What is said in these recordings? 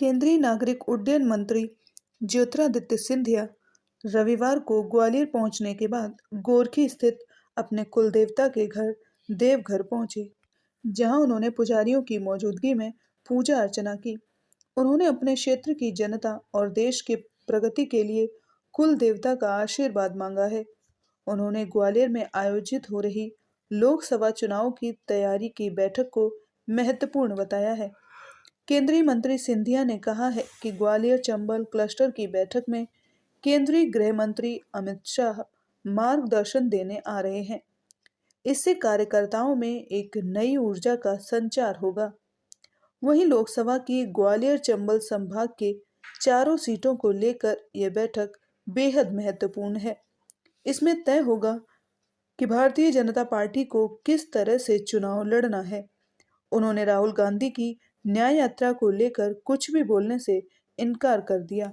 केंद्रीय नागरिक उड्डयन मंत्री ज्योतिरादित्य सिंधिया रविवार को ग्वालियर पहुंचने के बाद गोरखी स्थित अपने कुलदेवता के घर देवघर पहुंचे, जहां उन्होंने पुजारियों की मौजूदगी में पूजा अर्चना की। उन्होंने अपने क्षेत्र की जनता और देश के प्रगति के लिए कुल देवता का आशीर्वाद मांगा है। उन्होंने ग्वालियर में आयोजित हो रही लोकसभा चुनाव की तैयारी की बैठक को महत्वपूर्ण बताया है। केंद्रीय मंत्री सिंधिया ने कहा है कि ग्वालियर चंबल क्लस्टर की बैठक में केंद्रीय गृह मंत्री अमित शाह मार्गदर्शन देने आ रहे हैं। इससे कार्यकर्ताओं में एक नई ऊर्जा का संचार होगा। वहीं लोकसभा की ग्वालियर चंबल संभाग के चारों सीटों को लेकर यह बैठक बेहद महत्वपूर्ण है। इसमें तय होगा कि भारतीय जनता पार्टी को किस तरह से चुनाव लड़ना है। उन्होंने राहुल गांधी की न्याय यात्रा को लेकर कुछ भी बोलने से इनकार कर दिया।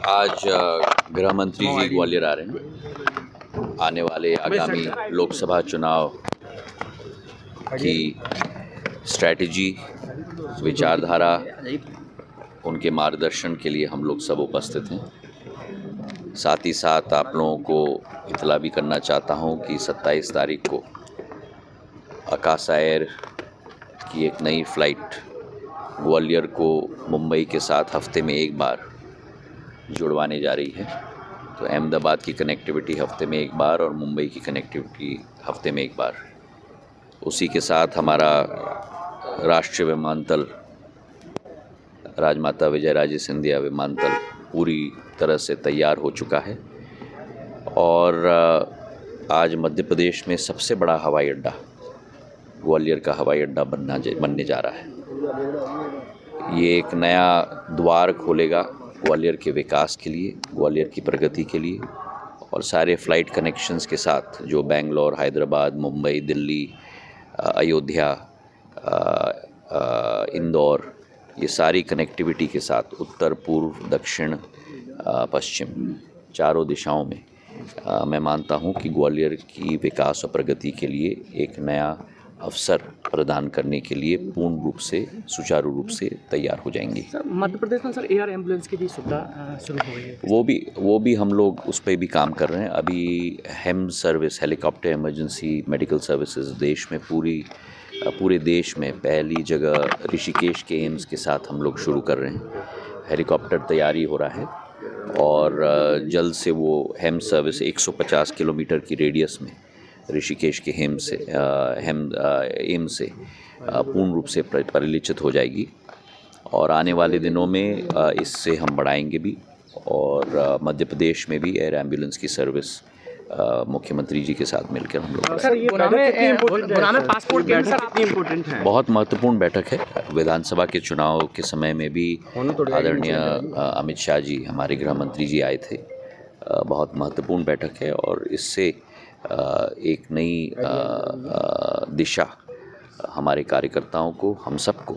आज गृह मंत्री जी ग्वालियर आ रहे हैं। आने वाले आगामी लोकसभा चुनाव की स्ट्रैटेजी, विचारधारा, उनके मार्गदर्शन के लिए हम लोग सब उपस्थित हैं। साथ ही साथ आप लोगों को इतला भी करना चाहता हूं कि 27 तारीख को आकाश एयर की एक नई फ़्लाइट ग्वालियर को मुंबई के साथ हफ्ते में एक बार जुड़वाने जा रही है। तो अहमदाबाद की कनेक्टिविटी हफ्ते में एक बार और मुंबई की कनेक्टिविटी हफ्ते में एक बार। उसी के साथ हमारा राष्ट्रीय विमानतल राजमाता विजयराजे सिंधिया विमानतल पूरी तरह से तैयार हो चुका है और आज मध्य प्रदेश में सबसे बड़ा हवाई अड्डा ग्वालियर का हवाई अड्डा बनने जा रहा है। ये एक नया द्वार खोलेगा ग्वालियर के विकास के लिए, ग्वालियर की प्रगति के लिए और सारे फ़्लाइट कनेक्शंस के साथ जो बेंगलोर, हैदराबाद, मुंबई, दिल्ली, अयोध्या, इंदौर, ये सारी कनेक्टिविटी के साथ उत्तर, पूर्व, दक्षिण, पश्चिम चारों दिशाओं में मैं मानता हूँ कि ग्वालियर की विकास और प्रगति के लिए एक नया अवसर प्रदान करने के लिए पूर्ण रूप से, सुचारू रूप से तैयार हो जाएंगे। मध्य प्रदेश में सर एयर एम्बुलेंस की भी सुविधा शुरू हो गई है। वो भी हम लोग उस पर भी काम कर रहे हैं। अभी HEM service, helicopter emergency medical services देश में पूरे देश में पहली जगह ऋषिकेश के एम्स के साथ हम लोग शुरू कर रहे हैं। हेलीकॉप्टर तैयारी हो रहा है और जल्द से वो हेम सर्विस 150 किलोमीटर की रेडियस में ऋषिकेश के एम्स से पूर्ण रूप से परिलक्षित हो जाएगी और आने वाले दिनों में इससे हम बढ़ाएंगे भी और मध्य प्रदेश में भी एयर एम्बुलेंस की सर्विस मुख्यमंत्री जी के साथ मिलकर हम लोग। सर, ये पासपोर्ट के सर कितनी इम्पोर्टेंट है? बहुत महत्वपूर्ण बैठक है। विधानसभा के चुनाव के समय में भी आदरणीय अमित शाह जी, हमारे गृह मंत्री जी आए थे। बहुत महत्वपूर्ण बैठक है और इससे एक नई दिशा हमारे कार्यकर्ताओं को, हम सबको